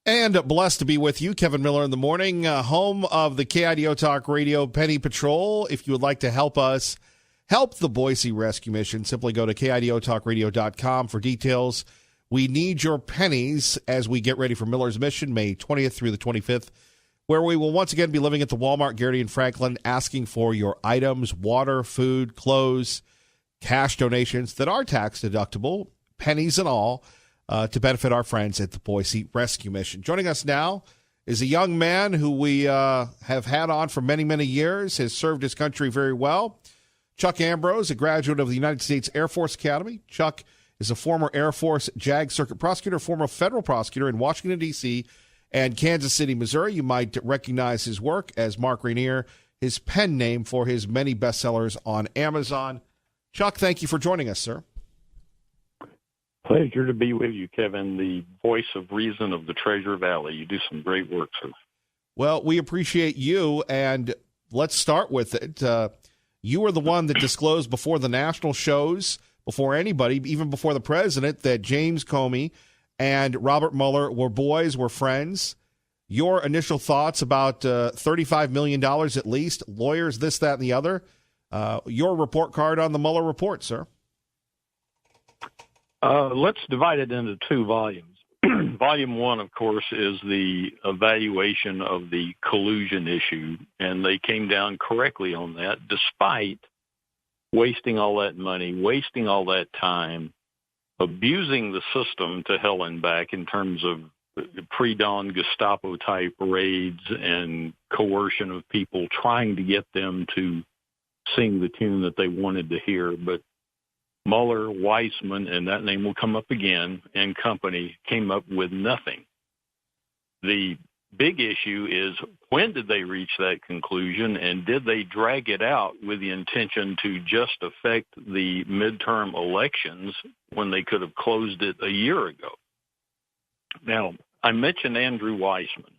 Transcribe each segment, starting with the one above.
And blessed to be with you, Kevin Miller in the morning, home of the KIDO Talk Radio Penny Patrol. If you would like to help us help the Boise Rescue Mission, simply go to KIDOTalkRadio.com for details. We need your pennies as we get ready for Miller's Mission, May 20th through the 25th, where we will once again be living at the Walmart Garrity and Franklin, asking for your items, water, food, clothes, cash donations that are tax deductible, pennies and all, to benefit our friends at the Boise Rescue Mission. Joining us now is a young man who we have had on for many, many years, has served his country very well. Chuck Ambrose, a graduate of the United States Air Force Academy. Chuck is a former Air Force JAG Circuit Prosecutor, former federal prosecutor in Washington, D.C., and Kansas City, Missouri. You might recognize his work as Mark Rainier, his pen name for his many bestsellers on Amazon. Chuck, thank you for joining us, sir. Pleasure to be with you, Kevin, the voice of reason of the Treasure Valley. You do some great work, sir. Well, we appreciate you, and let's start with it. You were the one that disclosed before the national shows, before anybody, even before the president, that James Comey and Robert Mueller were boys, were friends. Your initial thoughts about $35 million at least, lawyers, this, that, and the other. Your report card on the Mueller report, sir. Let's divide it into two volumes. Volume one, of course, is the evaluation of the collusion issue, and they came down correctly on that, despite wasting all that money, wasting all that time, abusing the system to hell and back in terms of pre-dawn Gestapo-type raids and coercion of people, trying to get them to sing the tune that they wanted to hear. But Mueller, Weissman, and that name will come up again, and company came up with nothing. The big issue is, when did they reach that conclusion, and did they drag it out with the intention to just affect the midterm elections when they could have closed it a year ago? Now, I mentioned Andrew Weissman.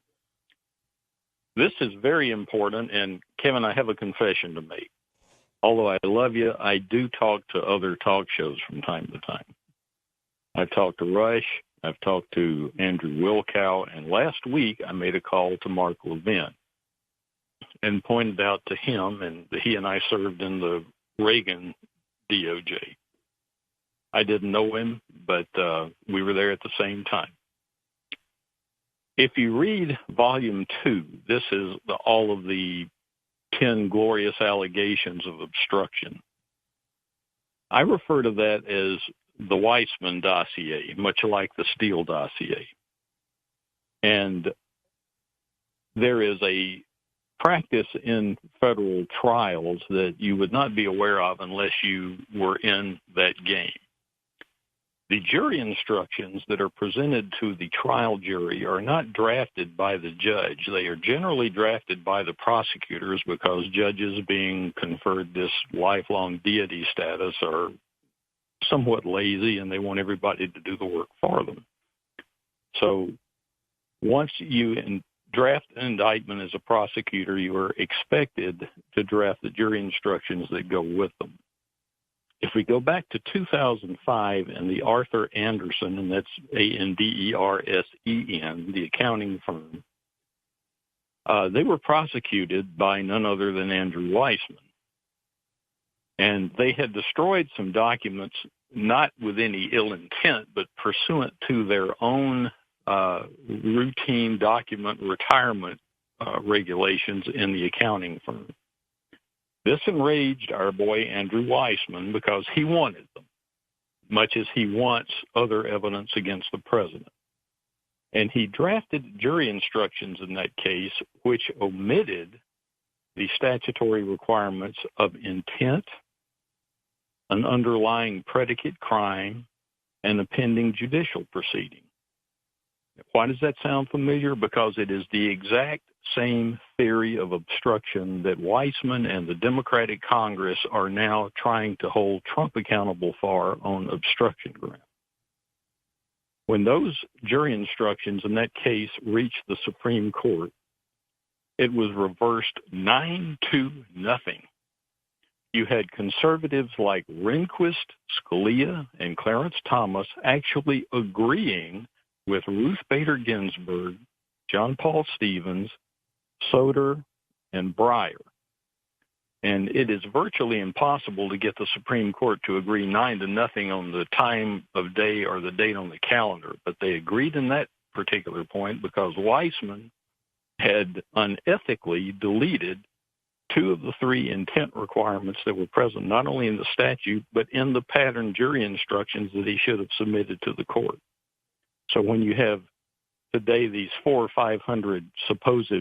This is very important, and Kevin, I have a confession to make. Although I love you, I do talk to other talk shows from time to time. I've talked to Rush, I've talked to Andrew Wilkow, and last week I made a call to Mark Levin and pointed out to him, and he and I served in the Reagan DOJ. I didn't know him, but we were there at the same time. If you read Volume 2, this is all of the 10 glorious allegations of obstruction. I refer to that as the Weissman dossier, much like the Steele dossier. And there is a practice in federal trials that you would not be aware of unless you were in that game. The jury instructions that are presented to the trial jury are not drafted by the judge. They are generally drafted by the prosecutors, because judges, being conferred this lifelong deity status, are somewhat lazy and they want everybody to do the work for them. So once you draft an indictment as a prosecutor, you are expected to draft the jury instructions that go with them. If we go back to 2005 and the Arthur Andersen, and that's Andersen, the accounting firm, they were prosecuted by none other than Andrew Weissman. And they had destroyed some documents, not with any ill intent, but pursuant to their own routine document retirement regulations in the accounting firm. This enraged our boy Andrew Weissman because he wanted them, much as he wants other evidence against the president. And he drafted jury instructions in that case which omitted the statutory requirements of intent, an underlying predicate crime, and a pending judicial proceeding. Why does that sound familiar? Because it is the exact same theory of obstruction that Weissman and the Democratic Congress are now trying to hold Trump accountable for on obstruction ground. When those jury instructions in that case reached the Supreme Court, it was reversed 9-0. You had conservatives like Rehnquist, Scalia, and Clarence Thomas actually agreeing with Ruth Bader Ginsburg, John Paul Stevens, Soter, and Breyer. And it is virtually impossible to get the Supreme Court to agree 9-0 on the time of day or the date on the calendar. But they agreed in that particular point because Weissman had unethically deleted 2 of the 3 intent requirements that were present, not only in the statute, but in the pattern jury instructions that he should have submitted to the court. So when you have today these 400 or 500 supposed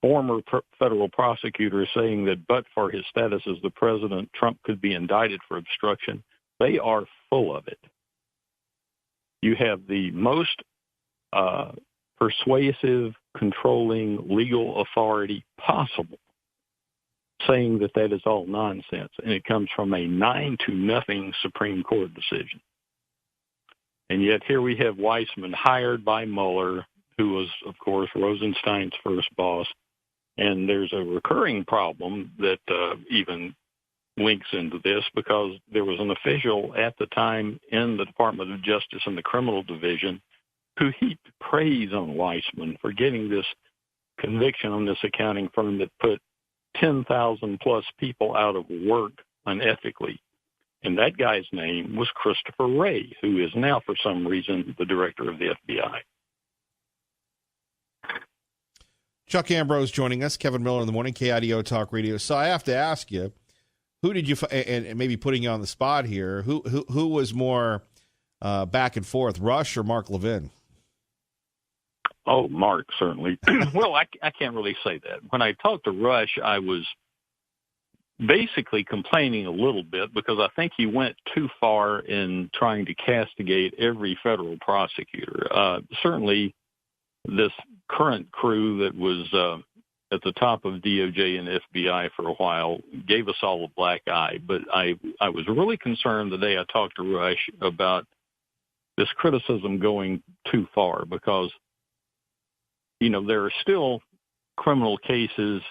former federal prosecutors saying that but for his status as the president, Trump could be indicted for obstruction, they are full of it. You have the most persuasive, controlling legal authority possible saying that that is all nonsense, and it comes from a 9-0 Supreme Court decision. And yet here we have Weissman hired by Mueller, who was, of course, Rosenstein's first boss. And there's a recurring problem that even links into this because there was an official at the time in the Department of Justice and the Criminal Division who heaped praise on Weissman for getting this conviction on this accounting firm that put 10,000 plus people out of work unethically. And that guy's name was Christopher Wray, who is now, for some reason, the director of the FBI. Chuck Ambrose joining us, Kevin Miller in the morning, KIDO Talk Radio. So I have to ask you, who did you, and maybe putting you on the spot here, who was more back and forth, Rush or Mark Levin? Oh, Mark, certainly. Well, I can't really say that. When I talked to Rush, I was basically complaining a little bit because I think he went too far in trying to castigate every federal prosecutor. Certainly, this current crew that was at the top of DOJ and FBI for a while gave us all a black eye. But I was really concerned the day I talked to Rush about this criticism going too far because, you know, there are still criminal cases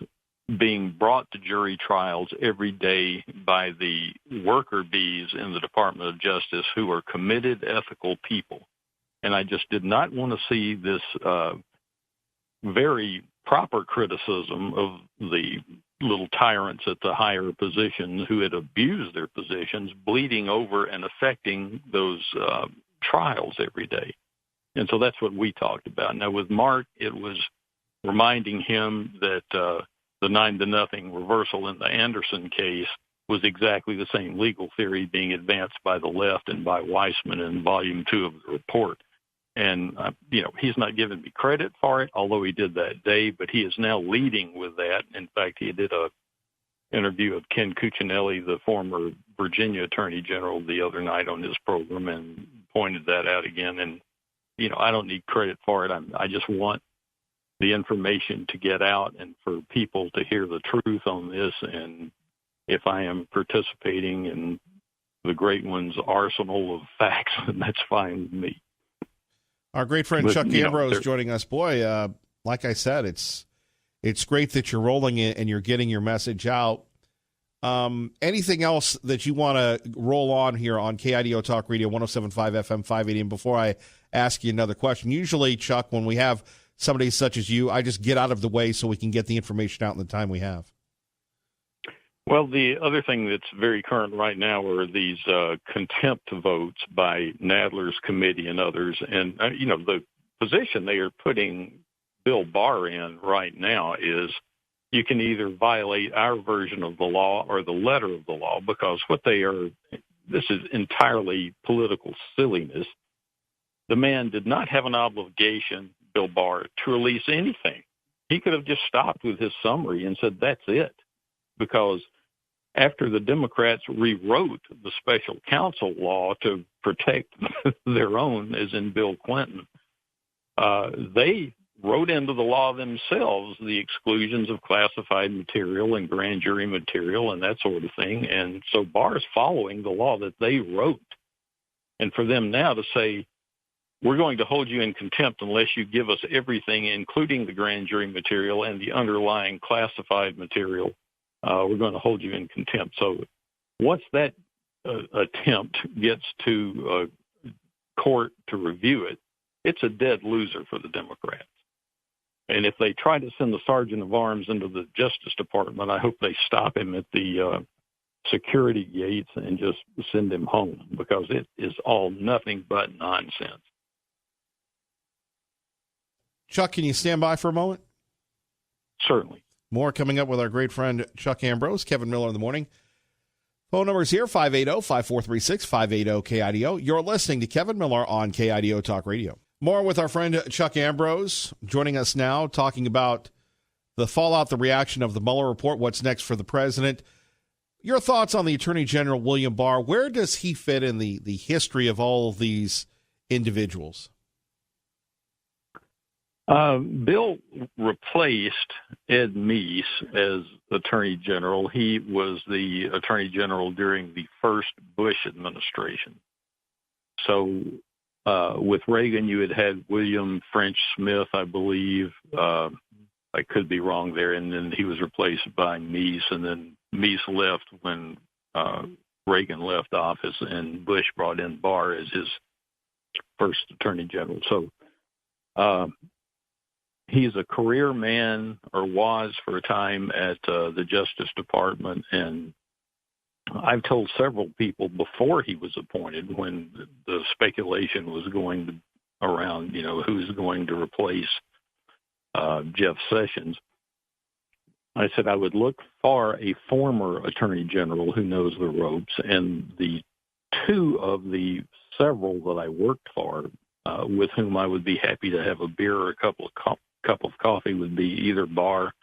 being brought to jury trials every day by the worker bees in the Department of Justice who are committed, ethical people. And I just did not want to see this very proper criticism of the little tyrants at the higher positions who had abused their positions bleeding over and affecting those trials every day. And so that's what we talked about. Now, with Mark, it was reminding him that the 9-0 reversal in the Anderson case was exactly the same legal theory being advanced by the left and by Weissman in Volume 2 of the report. And, he's not giving me credit for it, although he did that day, but he is now leading with that. In fact, he did a interview of Ken Cuccinelli, the former Virginia Attorney General, the other night on his program and pointed that out again. And, I don't need credit for it. I just want the information to get out and for people to hear the truth on this. And if I am participating in the great one's arsenal of facts, then that's fine with me. Our great friend Chuck Ambrose joining us. Boy, like I said, it's great that you're rolling it and you're getting your message out. Anything else that you want to roll on here on KIDO Talk Radio 107.5 FM 580? And before I ask you another question, usually, Chuck, when we have somebody such as you, I just get out of the way so we can get the information out in the time we have. Well, the other thing that's very current right now are these contempt votes by Nadler's committee and others. And, the position they are putting Bill Barr in right now is you can either violate our version of the law or the letter of the law, because this is entirely political silliness. The man did not have an obligation, Bill Barr, to release anything. He could have just stopped with his summary and said, that's it. Because after the Democrats rewrote the special counsel law to protect their own, as in Bill Clinton, they wrote into the law themselves the exclusions of classified material and grand jury material and that sort of thing. And so Barr's following the law that they wrote. And for them now to say, we're going to hold you in contempt unless you give us everything, including the grand jury material and the underlying classified material, we're going to hold you in contempt. So once that attempt gets to court to review it, it's a dead loser for the Democrats. And if they try to send the sergeant of arms into the Justice Department, I hope they stop him at the security gates and just send him home, because it is all nothing but nonsense. Chuck, can you stand by for a moment? Certainly. More coming up with our great friend Chuck Ambrose. Kevin Miller in the morning. Phone numbers here, 580-5436, 580-KIDO. You're listening to Kevin Miller on KIDO Talk Radio. More with our friend Chuck Ambrose, joining us now, talking about the fallout, the reaction of the Mueller report, what's next for the president. Your thoughts on the Attorney General, William Barr. Where does he fit in the history of all of these individuals? Bill replaced Ed Meese as Attorney General. He was the Attorney General during the first Bush administration. So with Reagan, you had William French Smith, I believe. I could be wrong there. And then he was replaced by Meese. And then Meese left when Reagan left office, and Bush brought in Barr as his first Attorney General. So he's a career man, or was for a time, at the Justice Department. And I've told several people before he was appointed, when the speculation was going around, who's going to replace Jeff Sessions, I said I would look for a former Attorney General who knows the ropes. And the two of the several that I worked for, with whom I would be happy to have a beer or a cup of coffee, would be either Barr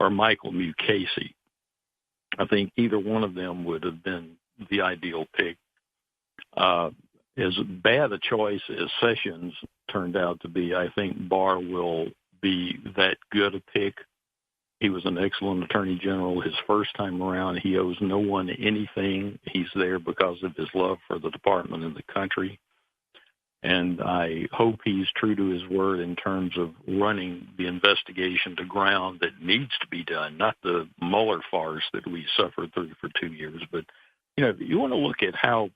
or Michael Mukasey. I think either one of them would have been the ideal pick. As bad a choice as Sessions turned out to be, I think Barr will be that good a pick. He was an excellent Attorney General his first time around. He owes no one anything. He's there because of his love for the department and the country. And I hope he's true to his word in terms of running the investigation to ground that needs to be done, not the Mueller farce that we suffered through for 2 years. But, you want to look at how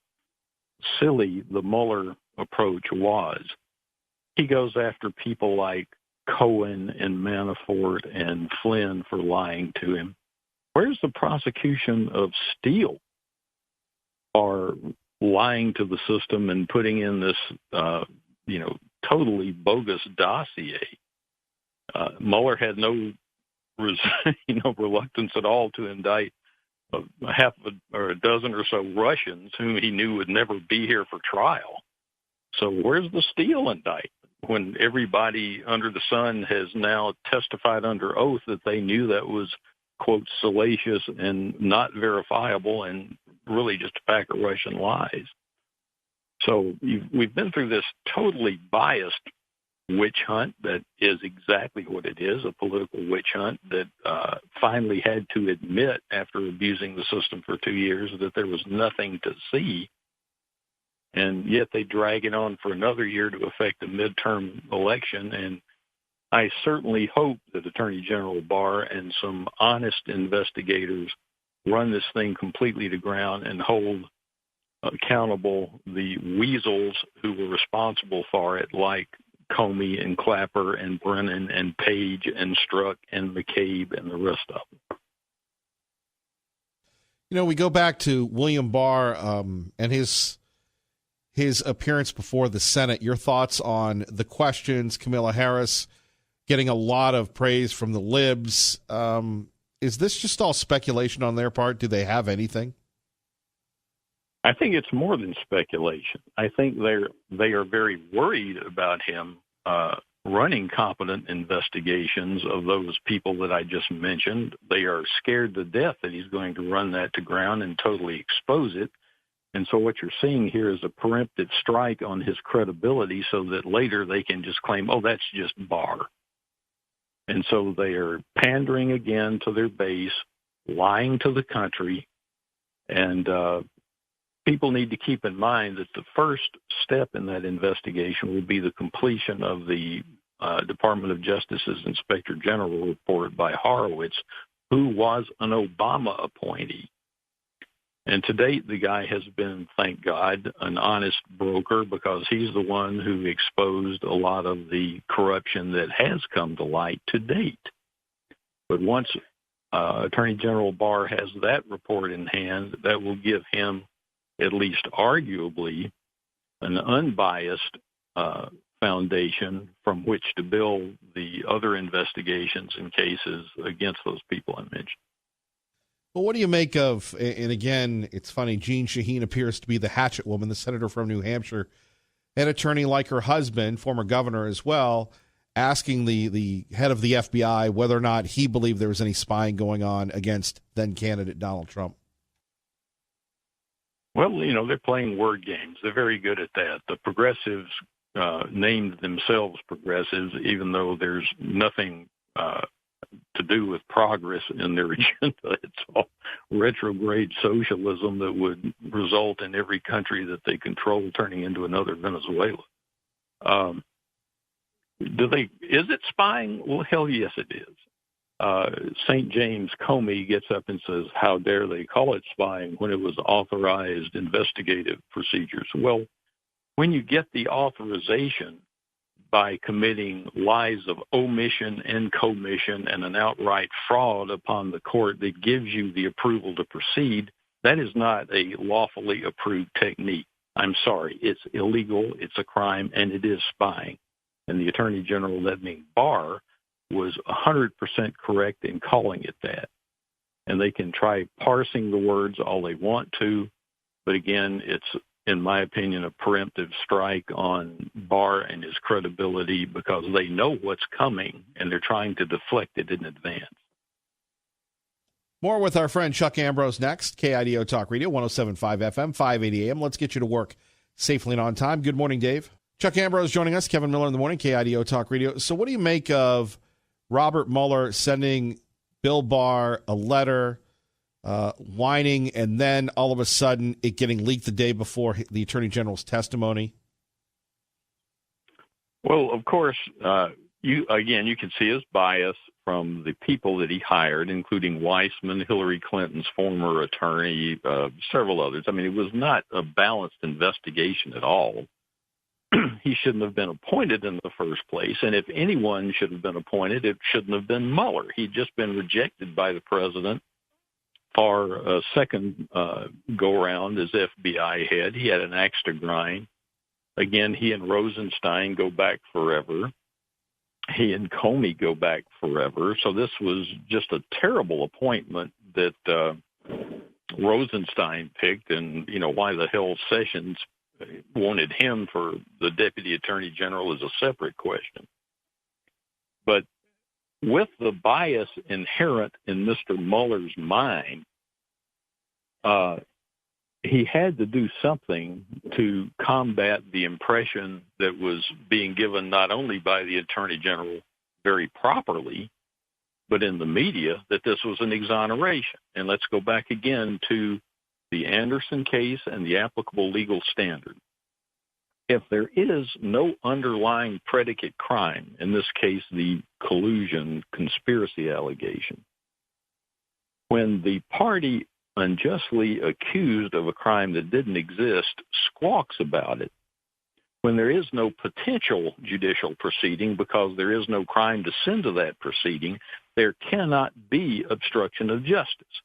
silly the Mueller approach was. He goes after people like Cohen and Manafort and Flynn for lying to him. Where's the prosecution of Steele for lying to the system and putting in this, totally bogus dossier? Mueller had no reluctance at all to indict a dozen or so Russians whom he knew would never be here for trial. So where's the Steele indictment, when everybody under the sun has now testified under oath that they knew that was, quote, salacious and not verifiable and really just a pack of Russian lies? So we've been through this totally biased witch hunt that is exactly what it is, a political witch hunt that finally had to admit, after abusing the system for 2 years, that there was nothing to see. And yet they drag it on for another year to affect the midterm election. And I certainly hope that Attorney General Barr and some honest investigators run this thing completely to ground and hold accountable the weasels who were responsible for it, like Comey and Clapper and Brennan and Page and Strzok and McCabe and the rest of them. We go back to William Barr and his appearance before the Senate. Your thoughts on the questions, Kamala Harris getting a lot of praise from the libs. Is this just all speculation on their part? Do they have anything? I think it's more than speculation. I think they are very worried about him running competent investigations of those people that I just mentioned. They are scared to death that he's going to run that to ground and totally expose it. And so what you're seeing here is a preemptive strike on his credibility, so that later they can just claim, oh, that's just Barr. And so they are pandering again to their base, lying to the country. And people need to keep in mind that the first step in that investigation will be the completion of the Department of Justice's Inspector General report by Horowitz, who was an Obama appointee. And to date, the guy has been, thank God, an honest broker because he's the one who exposed a lot of the corruption that has come to light to date. But once Attorney General Barr has that report in hand, that will give him, at least arguably, an unbiased foundation from which to build the other investigations and cases against those people I mentioned. Well, what do you make of, and again, it's funny, Jeanne Shaheen appears to be the hatchet woman, the senator from New Hampshire, an attorney like her husband, former governor as well, asking the head of the FBI whether or not he believed there was any spying going on against then-candidate Donald Trump. Well, they're playing word games. They're very good at that. The progressives named themselves progressives, even though there's nothing to do with progress in their agenda. It's all retrograde socialism that would result in every country that they control turning into another Venezuela. Is it spying? Well, hell yes, it is. St. James Comey gets up and says, how dare they call it spying when it was authorized investigative procedures? Well, when you get the authorization by committing lies of omission and commission and an outright fraud upon the court that gives you the approval to proceed, that is not a lawfully approved technique. I'm sorry. It's illegal, it's a crime, and it is spying. And the Attorney General, that being Barr, was 100% correct in calling it that. And they can try parsing the words all they want to, but again, it's, in my opinion, a preemptive strike on Barr and his credibility because they know what's coming and they're trying to deflect it in advance. More with our friend Chuck Ambrose next. KIDO Talk Radio, 107.5 FM, 580 AM. Let's get you to work safely and on time. Good morning, Dave. Chuck Ambrose joining us. Kevin Miller in the morning, KIDO Talk Radio. So what do you make of Robert Mueller sending Bill Barr a letter whining, and then all of a sudden it getting leaked the day before the Attorney General's testimony? Well, of course, you can see his bias from the people that he hired, including Weissman, Hillary Clinton's former attorney, several others. I mean, it was not a balanced investigation at all. He shouldn't have been appointed in the first place. And if anyone should have been appointed, it shouldn't have been Mueller. He'd just been rejected by the president for a second go-around as FBI head. He had an axe to grind. Again, he and Rosenstein go back forever. He and Comey go back forever. So this was just a terrible appointment that Rosenstein picked. And, why the hell Sessions wanted him for the deputy attorney general is a separate question. But with the bias inherent in Mr. Mueller's mind, he had to do something to combat the impression that was being given not only by the attorney general very properly, but in the media, that this was an exoneration. And let's go back again to the Anderson case and the applicable legal standard. If there is no underlying predicate crime, in this case the collusion conspiracy allegation, when the party unjustly accused of a crime that didn't exist squawks about it, when there is no potential judicial proceeding because there is no crime to send to that proceeding, there cannot be obstruction of justice.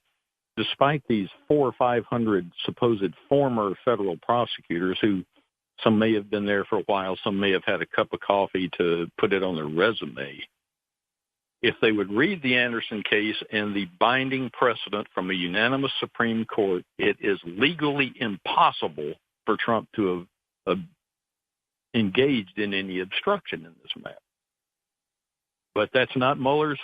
Despite these 400 or 500 supposed former federal prosecutors who some may have been there for a while, some may have had a cup of coffee to put it on their resume. If they would read the Anderson case and the binding precedent from a unanimous Supreme Court, it is legally impossible for Trump to have engaged in any obstruction in this matter. But that's not Mueller's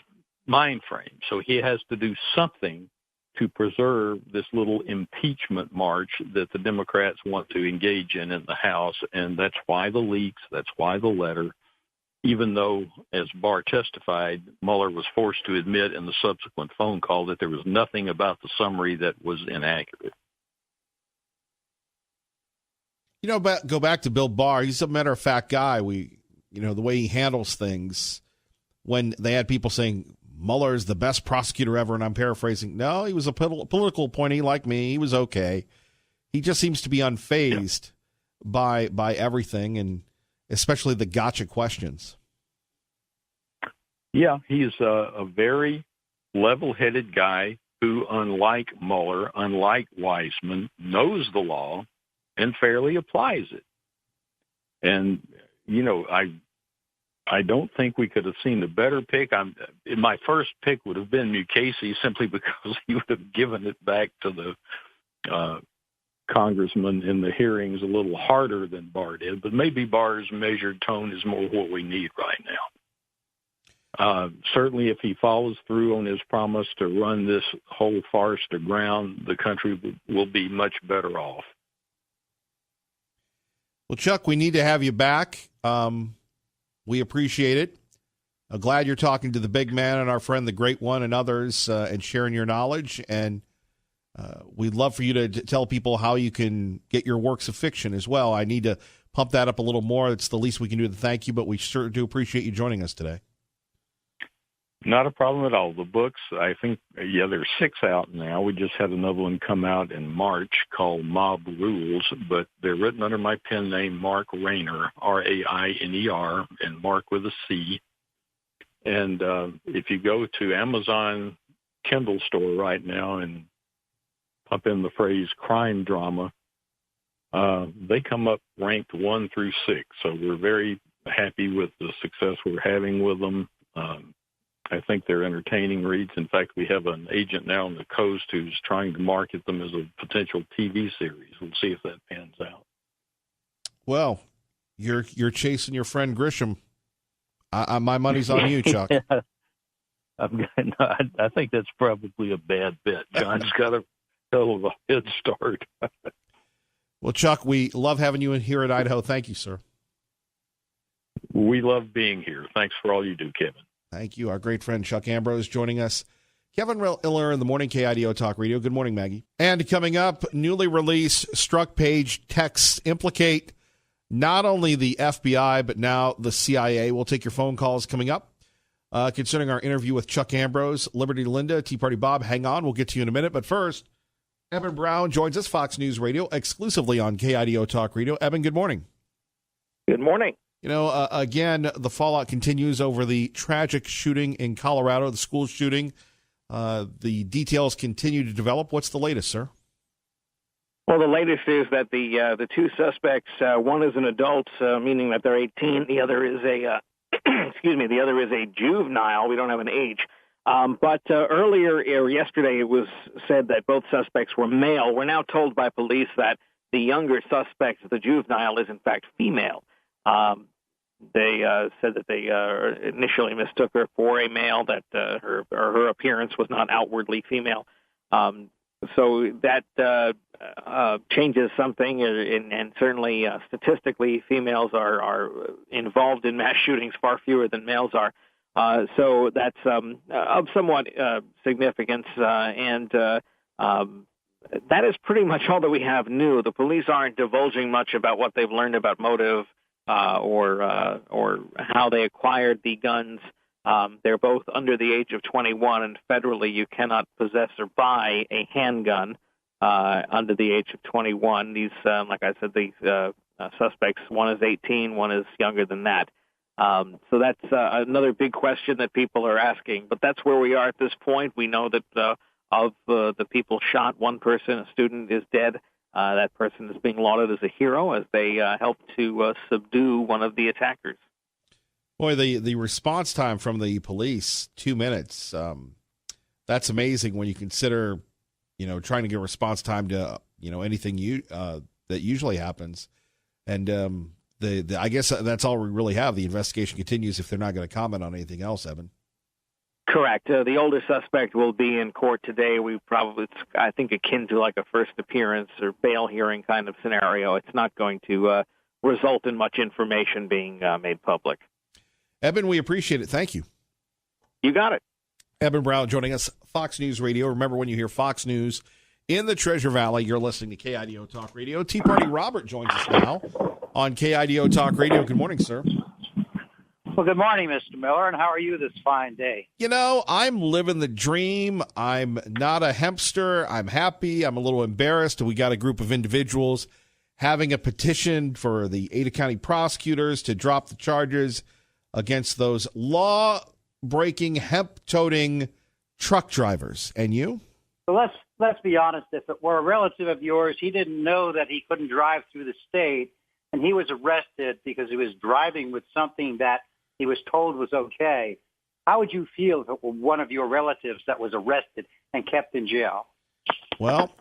mind frame. So he has to do something to preserve this little impeachment march that the Democrats want to engage in the House. And that's why the leaks, that's why the letter, even though, as Barr testified, Mueller was forced to admit in the subsequent phone call that there was nothing about the summary that was inaccurate. Go back to Bill Barr. He's a matter-of-fact guy. The way he handles things, when they had people saying Mueller's the best prosecutor ever, and I'm paraphrasing. No, he was a political appointee like me. He was okay. He just seems to be unfazed by everything, and especially the gotcha questions. Yeah, he's a very level-headed guy who, unlike Mueller, unlike Weissman, knows the law and fairly applies it. And, I don't think we could have seen a better pick. My first pick would have been Mukasey simply because he would have given it back to the congressman in the hearings a little harder than Barr did. But maybe Barr's measured tone is more what we need right now. Certainly, if he follows through on his promise to run this whole farce to ground, the country will be much better off. Well, Chuck, we need to have you back. We appreciate it. I'm glad you're talking to the big man and our friend, the Great One, and others, and sharing your knowledge. And we'd love for you to tell people how you can get your works of fiction as well. I need to pump that up a little more. It's the least we can do to thank you, but we sure do appreciate you joining us today. Not a problem at all. The books, I think, there's 6 out now. We just had another one come out in March called Mob Rules, but they're written under my pen name, Mark Rainer, Rainer, and Mark with a C. And if you go to Amazon Kindle store right now and pump in the phrase crime drama, they come up ranked 1 through 6. So we're very happy with the success we're having with them. I think they're entertaining reads. In fact, we have an agent now on the coast who's trying to market them as a potential TV series. We'll see if that pans out. Well, you're chasing your friend Grisham. My money's on you, Chuck. I think that's probably a bad bet. John's got a hell of a head start. Well, Chuck, we love having you in here in Idaho. Thank you, sir. We love being here. Thanks for all you do, Kevin. Thank you. Our great friend Chuck Ambrose joining us. Kevin Miller in the morning, KIDO Talk Radio. Good morning, Maggie. And coming up, newly released Strzok Page texts implicate not only the FBI, but now the CIA. We'll take your phone calls coming up. Concerning our interview with Chuck Ambrose, Liberty Linda, Tea Party Bob, hang on. We'll get to you in a minute. But first, Eben Brown joins us, Fox News Radio, exclusively on KIDO Talk Radio. Eben, good morning. Good morning. Again, the fallout continues over the tragic shooting in Colorado, the school shooting. The details continue to develop. What's the latest, sir? Well, the latest is that the 2 suspects, one is an adult, meaning that they're 18. The other is the other is a juvenile. We don't have an age. But yesterday, it was said that both suspects were male. We're now told by police that the younger suspect, the juvenile, is in fact female. They said that they initially mistook her for a male, that her appearance was not outwardly female. So that changes something, and certainly statistically, females are involved in mass shootings far fewer than males are. So that's of somewhat significance, and that is pretty much all that we have new. The police aren't divulging much about what they've learned about motive or how they acquired the guns. They're both under the age of 21, and federally you cannot possess or buy a handgun under the age of 21. These, like I said, these suspects, one is 18, one is younger than that. So that's another big question that people are asking. But that's where we are at this point. We know that of the people shot, one person, a student, is dead. That person is being lauded as a hero as they help to subdue one of the attackers. Boy, the response time from the police, 2 minutes. That's amazing when you consider, trying to get response time to, anything that usually happens. And I guess that's all we really have. The investigation continues if they're not going to comment on anything else, Evan. Correct. The older suspect will be in court today. It's, I think, akin to like a first appearance or bail hearing kind of scenario. It's not going to result in much information being made public. Eben, we appreciate it. Thank you. You got it. Eben Brown joining us, Fox News Radio. Remember, when you hear Fox News in the Treasure Valley, you're listening to KIDO Talk Radio. Tea Party Robert joins us now on KIDO Talk Radio. Good morning, sir. Well, good morning, Mr. Miller, and how are you this fine day? You know, I'm living the dream. I'm not a hempster. I'm happy. I'm a little embarrassed. We got a group of individuals having a petition for the Ada County prosecutors to drop the charges against those law-breaking, hemp-toting truck drivers. And you? So let's be honest. If it were a relative of yours, he didn't know that he couldn't drive through the state, and he was arrested because he was driving with something that he was told was okay. How would you feel if it were one of your relatives that was arrested and kept in jail? Well,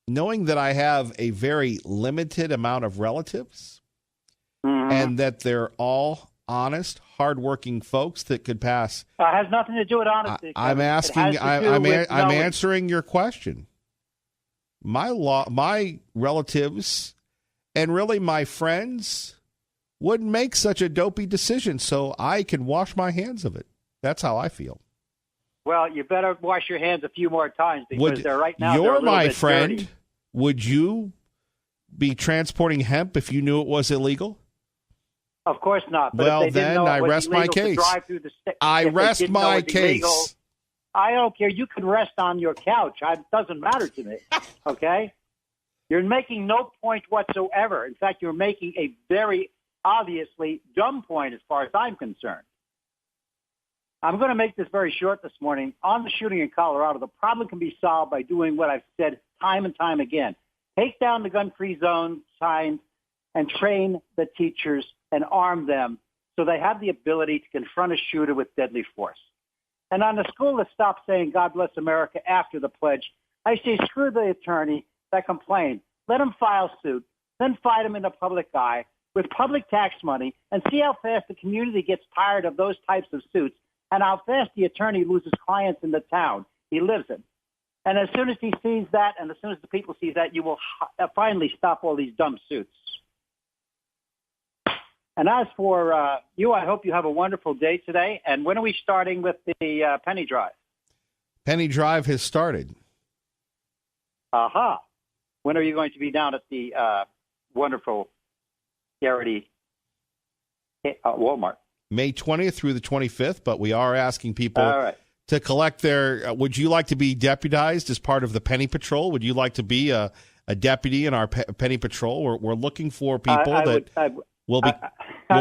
knowing that I have a very limited amount of relatives and that they're all honest, hardworking folks that could pass. It has nothing to do with honesty. I'm answering your question. My relatives and really my friends wouldn't make such a dopey decision, so I can wash my hands of it. That's how I feel. Well, you better wash your hands a few more times because they're right now. You're my bit friend. dirty. Would you be transporting hemp if you knew it was illegal? Of course not. But well, if they then didn't know I it was rest my illegal to case. drive through the I if they rest didn't know my it's illegal, case. I don't care. You can rest on your couch. It doesn't matter to me. Okay? You're making no point whatsoever. In fact, you're making a very obviously dumb point as far as I'm concerned. I'm going to make this very short this morning. On the shooting in Colorado, the problem can be solved by doing what I've said time and time again. Take down the gun-free zone signs and train the teachers and arm them so they have the ability to confront a shooter with deadly force. And on the school that stopped saying God bless America after the pledge, I say screw the attorney that complained. Let him file suit, then fight him in the public eye with public tax money and see how fast the community gets tired of those types of suits and how fast the attorney loses clients in the town he lives in. And as soon as he sees that and as soon as the people see that, you will finally stop all these dumb suits. And as for you, I hope you have a wonderful day today. And when are we starting with the Penny Drive? Penny Drive has started. Aha. When are you going to be down at the wonderful Garrity Walmart? May 20th through the 25th, but we are asking people to collect their would you like to be deputized as part of the Penny Patrol? Would you like to be a deputy in our Penny Patrol? We're looking for people I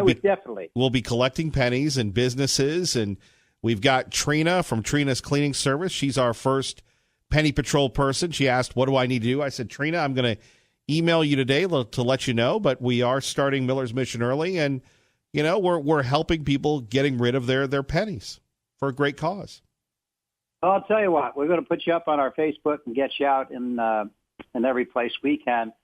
would definitely. We'll be collecting pennies and businesses, and we've got Trina from Trina's Cleaning Service. She's our first Penny Patrol person. She asked, what do I need to do? I said, Trina, I'm going to email you today to let you know, but we are starting Miller's Mission early, and you know we're helping people getting rid of their pennies for a great cause. Well, I'll tell you what, we're going to put you up on our Facebook and get you out in every place we can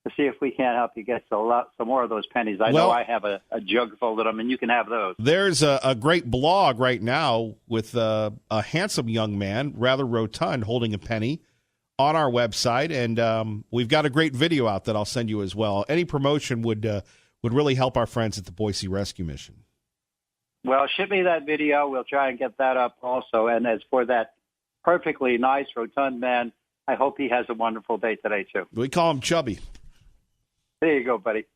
to see if we can't help you get some more of those pennies. I know I have a jug full of them, and you can have those. There's a great blog right now with a handsome young man, rather rotund, holding a penny on our website, and we've got a great video out that I'll send you as well. Any promotion would really help our friends at the Boise Rescue Mission. Well, ship me that video. We'll try and get that up also. And as for that perfectly nice, rotund man, I hope he has a wonderful day today, too. We call him Chubby. There you go, buddy.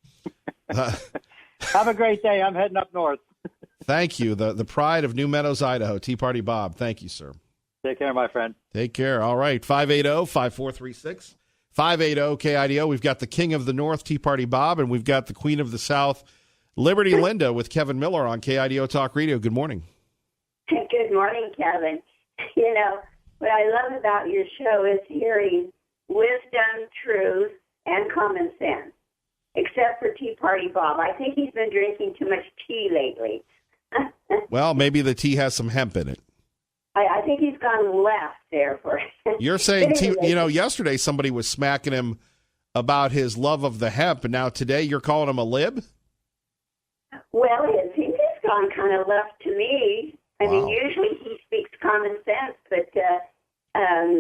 Have a great day. I'm heading up north. Thank you. The pride of New Meadows, Idaho, Tea Party Bob. Thank you, sir. Take care, my friend. Take care. All right. 580-5436. 580-KIDO. We've got the King of the North, Tea Party Bob, and we've got the Queen of the South, Liberty Linda, with Kevin Miller on KIDO Talk Radio. Good morning. Good morning, Kevin. You know, what I love about your show is hearing wisdom, truth, and common sense. Except for Tea Party Bob. I think he's been drinking too much tea lately. Well, maybe the tea has some hemp in it. I think he's gone left there for You're saying, yesterday somebody was smacking him about his love of the hemp, and now today you're calling him a lib? Well, I think he's gone kind of left to me. I mean, usually he speaks common sense, but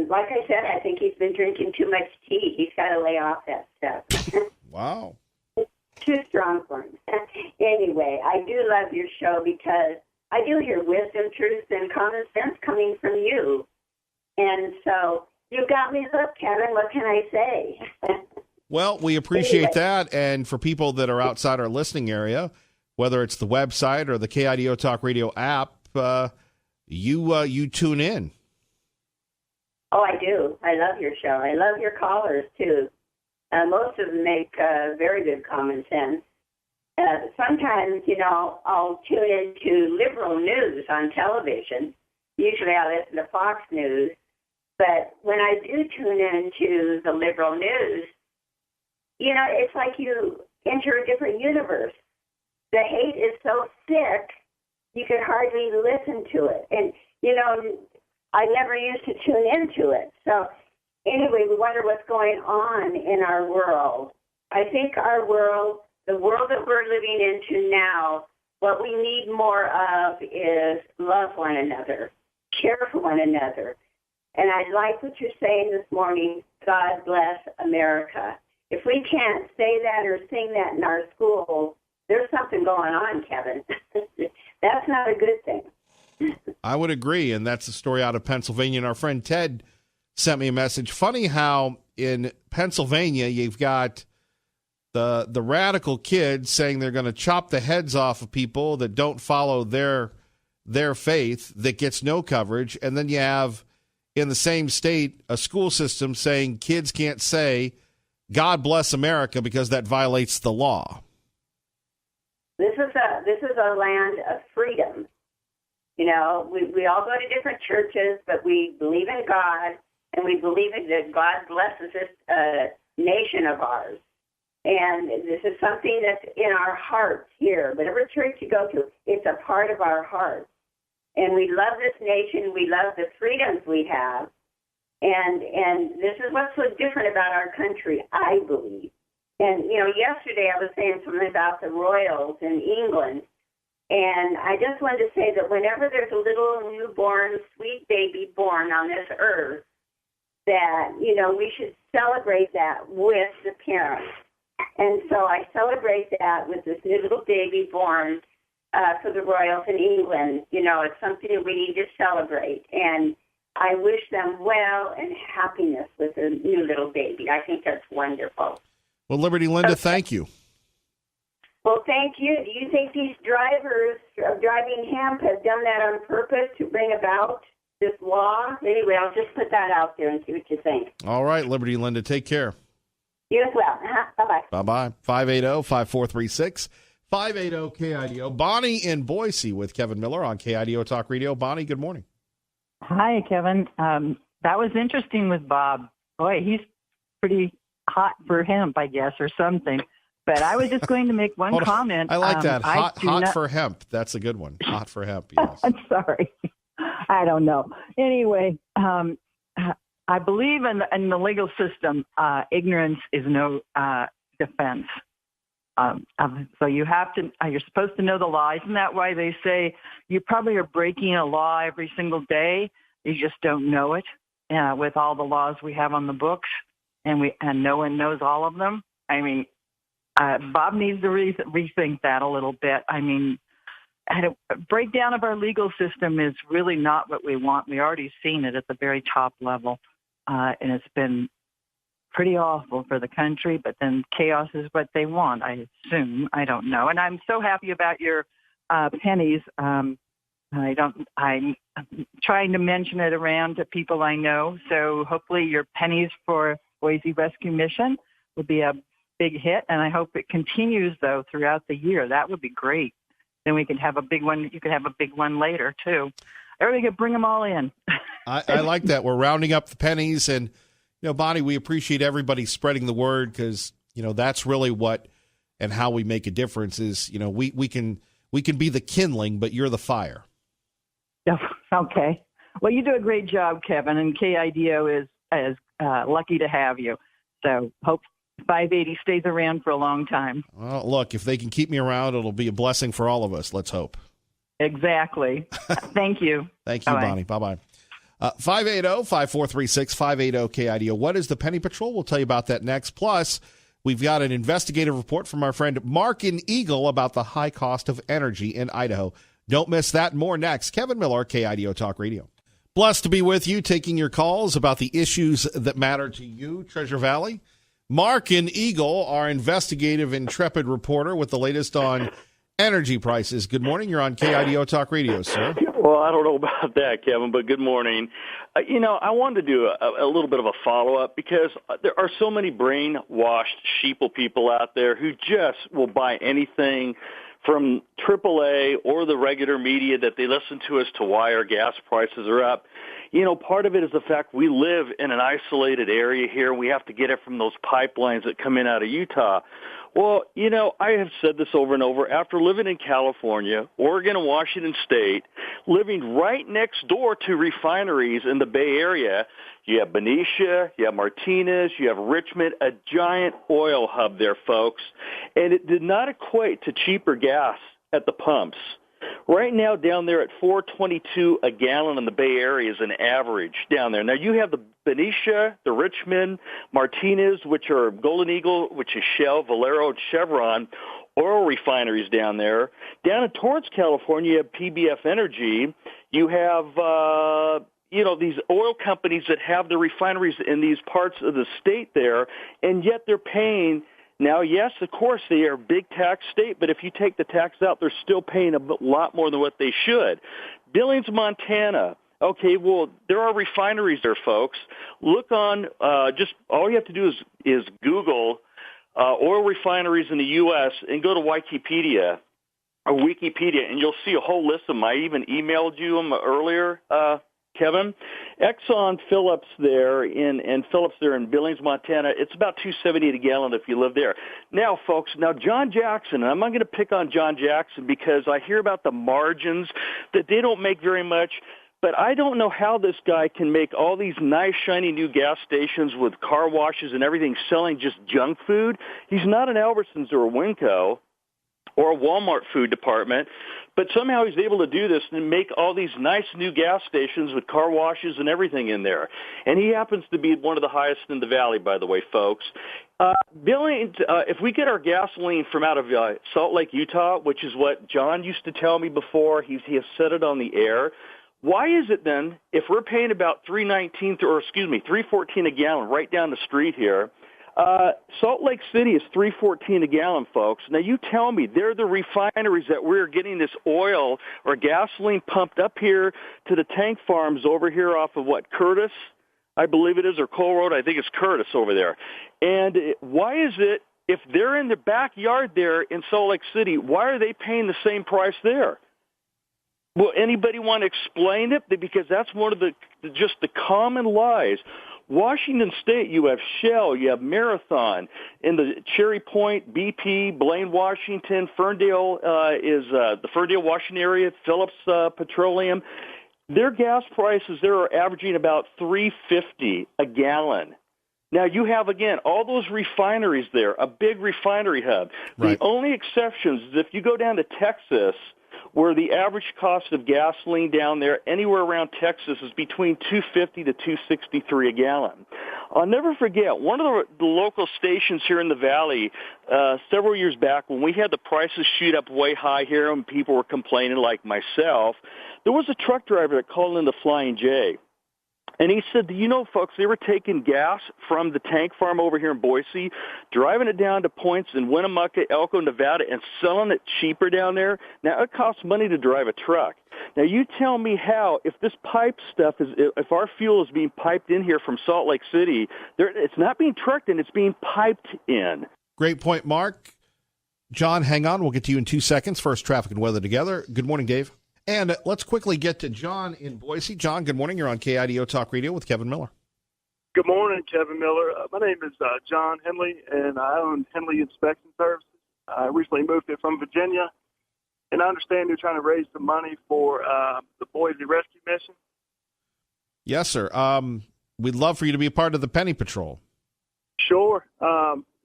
like I said, I think he's been drinking too much tea. He's got to lay off that stuff. Wow. Too strong for him. Anyway, I do love your show because I do hear wisdom, truth, and common sense coming from you. And so you got me hooked, Kevin. What can I say? Well, we appreciate that. And for people that are outside our listening area, whether it's the website or the KIDO Talk Radio app, you tune in. Oh, I do. I love your show. I love your callers, too. Most of them make very good common sense. Sometimes, I'll tune into liberal news on television. Usually I listen to Fox News. But when I do tune into the liberal news, it's like you enter a different universe. The hate is so thick, you can hardly listen to it. And, I never used to tune into it. So anyway, we wonder what's going on in our world. I think our world, the world that we're living into now, what we need more of is love one another, care for one another. And I like what you're saying this morning, God bless America. If we can't say that or sing that in our schools, there's something going on, Kevin. That's not a good thing. I would agree, and that's the story out of Pennsylvania. And our friend Ted sent me a message. Funny how in Pennsylvania you've got the radical kids saying they're going to chop the heads off of people that don't follow their faith, that gets no coverage, and then you have in the same state a school system saying kids can't say God bless America because that violates the law. This is a land of freedom. We all go to different churches, but we believe in God, and we believe that God blesses this nation of ours. And this is something that's in our hearts here. Whatever church you go to, it's a part of our hearts. And we love this nation. We love the freedoms we have. And this is what's so different about our country, I believe. And, yesterday I was saying something about the royals in England. And I just wanted to say that whenever there's a little newborn, sweet baby born on this earth, that, we should celebrate that with the parents. And so I celebrate that with this new little baby born for the royals in England. It's something that we need to celebrate. And I wish them well and happiness with the new little baby. I think that's wonderful. Well, Liberty Linda, thank you. Well, thank you. Do you think these drivers of driving hemp have done that on purpose to bring about this law? Anyway, I'll just put that out there and see what you think. All right, Liberty Linda, take care. You as well. Bye-bye. Bye-bye. 580-5436. 580-KIDO. Bonnie in Boise with Kevin Miller on KIDO Talk Radio. Bonnie, good morning. Hi, Kevin. That was interesting with Bob. Boy, he's pretty hot for hemp, I guess, or something. But I was just going to make one comment. I like that. Hot for hemp. That's a good one. Hot for hemp, yes. I'm sorry. I don't know. Anyway, I believe in the legal system, ignorance is no defense. So you have to, you're supposed to know the law. Isn't that why they say you probably are breaking a law every single day? You just don't know it with all the laws we have on the books, and no one knows all of them. I mean, Bob needs to rethink that a little bit. I mean, a breakdown of our legal system is really not what we want. We already seen it at the very top level, and it's been pretty awful for the country, but then chaos is what they want, I assume. I don't know. And I'm so happy about your pennies. I'm trying to mention it around to people I know. So hopefully your pennies for Boise Rescue Mission will be a big hit, and I hope it continues, though, throughout the year. That would be great. Then we can have a big one. You could have a big one later, too. Everybody could bring them all in. I like that. We're rounding up the pennies, and Bonnie, we appreciate everybody spreading the word because, that's really what and how we make a difference is, we can be the kindling, but you're the fire. Okay. Well, you do a great job, Kevin, and KIDO is lucky to have you. So hope 580 stays around for a long time. Well, look, if they can keep me around, it'll be a blessing for all of us. Let's hope. Exactly. Thank you. Thank you, Bonnie. Bye-bye. 580-5436, 580-KIDO. What is the Penny Patrol? We'll tell you about that next. Plus, we've got an investigative report from our friend Mark in Eagle about the high cost of energy in Idaho. Don't miss that. More next. Kevin Miller, KIDO Talk Radio. Blessed to be with you, taking your calls about the issues that matter to you, Treasure Valley. Mark in Eagle, our investigative, intrepid reporter with the latest on energy prices. Good morning. You're on KIDO Talk Radio, sir. Well, I don't know about that, Kevin, but good morning. I wanted to do a little bit of a follow-up because there are so many brainwashed sheeple people out there who just will buy anything from AAA or the regular media that they listen to as to why our gas prices are up. Part of it is the fact we live in an isolated area here. We have to get it from those pipelines that come in out of Utah. Well, I have said this over and over. After living in California, Oregon, and Washington State, living right next door to refineries in the Bay Area, you have Benicia, you have Martinez, you have Richmond, a giant oil hub there, folks. And it did not equate to cheaper gas at the pumps. Right now down there at $4.22 a gallon in the Bay Area is an average down there. Now you have the Benicia, the Richmond, Martinez, which are Golden Eagle, which is Shell, Valero, and Chevron, oil refineries down there. Down in Torrance, California, you have PBF Energy. You have, these oil companies that have the refineries in these parts of the state there, and yet they're paying. Now, yes, of course, they are a big tax state, but if you take the tax out, they're still paying a lot more than what they should. Billings, Montana. Okay, well, there are refineries there, folks. Look on, just all you have to do is Google oil refineries in the U.S. and go to Wikipedia, and you'll see a whole list of them. I even emailed you them earlier, Kevin. Exxon Phillips there in Phillips there in Billings, Montana, it's about $2.78 a gallon if you live there. Now, folks, John Jackson, and I'm not going to pick on John Jackson because I hear about the margins that they don't make very much, but I don't know how this guy can make all these nice, shiny new gas stations with car washes and everything selling just junk food. He's not an Albertsons or a Winco or a Walmart food department, but somehow he's able to do this and make all these nice new gas stations with car washes and everything in there. And he happens to be one of the highest in the valley, by the way, folks. Billings, if we get our gasoline from out of Salt Lake, Utah, which is what John used to tell me before, he has said it on the air. Why is it then, if we're paying about $3.14 a gallon right down the street here, Salt Lake City is $3.14 a gallon, folks. Now, you tell me, they're the refineries that we're getting this oil or gasoline pumped up here to the tank farms over here off of Curtis, I believe it is, or Cole Road. I think it's Curtis over there. And why is it, if they're in the backyard there in Salt Lake City, why are they paying the same price there? Will anybody want to explain it? Because that's one of the common lies. Washington State, you have Shell, you have Marathon. In the Cherry Point, BP, Blaine, Washington, Ferndale is the Ferndale, Washington area, Phillips Petroleum. Their gas prices there are averaging about $3.50 a gallon. Now, you have, again, all those refineries there, a big refinery hub. Right. The only exceptions is if you go down to Texas, where the average cost of gasoline down there, anywhere around Texas, is between $2.50 to $2.63 a gallon. I'll never forget, one of the local stations here in the valley, several years back, when we had the prices shoot up way high here and people were complaining like myself, there was a truck driver that called in the Flying J. And he said, folks, they were taking gas from the tank farm over here in Boise, driving it down to points in Winnemucca, Elko, Nevada, and selling it cheaper down there. Now, it costs money to drive a truck. Now, you tell me how, if this pipe stuff if our fuel is being piped in here from Salt Lake City, it's not being trucked in, it's being piped in. Great point, Mark. John, hang on. We'll get to you in 2 seconds. First, traffic and weather together. Good morning, Dave. And let's quickly get to John in Boise. John, good morning. You're on KIDO Talk Radio with Kevin Miller. Good morning, Kevin Miller. My name is John Henley, and I own Henley Inspection Services. I recently moved here from Virginia, and I understand you're trying to raise some money for the Boise Rescue Mission. Yes, sir. We'd love for you to be a part of the Penny Patrol. Sure.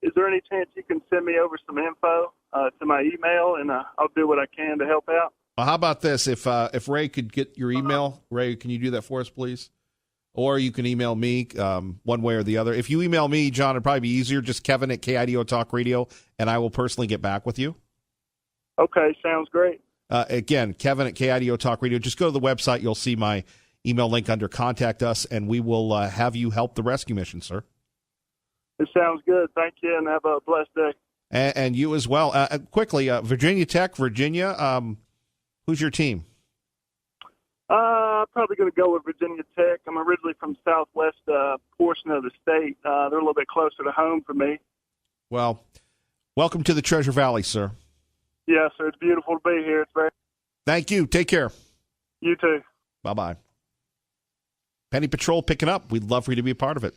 Is there any chance you can send me over some info to my email, and I'll do what I can to help out? Well, how about this? If Ray could get your email, Ray, can you do that for us, please? Or you can email me one way or the other. If you email me, John, it'd probably be easier. Just Kevin at KIDO Talk Radio, and I will personally get back with you. Okay, sounds great. Again, Kevin at KIDO Talk Radio. Just go to the website. You'll see my email link under Contact Us, and we will have you help the rescue mission, sir. It sounds good. Thank you, and have a blessed day. And you as well. Quickly, Virginia Tech, Virginia, who's your team? Probably going to go with Virginia Tech. I'm originally from southwest portion of the state. They're a little bit closer to home for me. Well, welcome to the Treasure Valley, sir. Yes, sir. It's beautiful to be here. It's very. Thank you. Take care. You too. Bye-bye. Penny Patrol picking up. We'd love for you to be a part of it.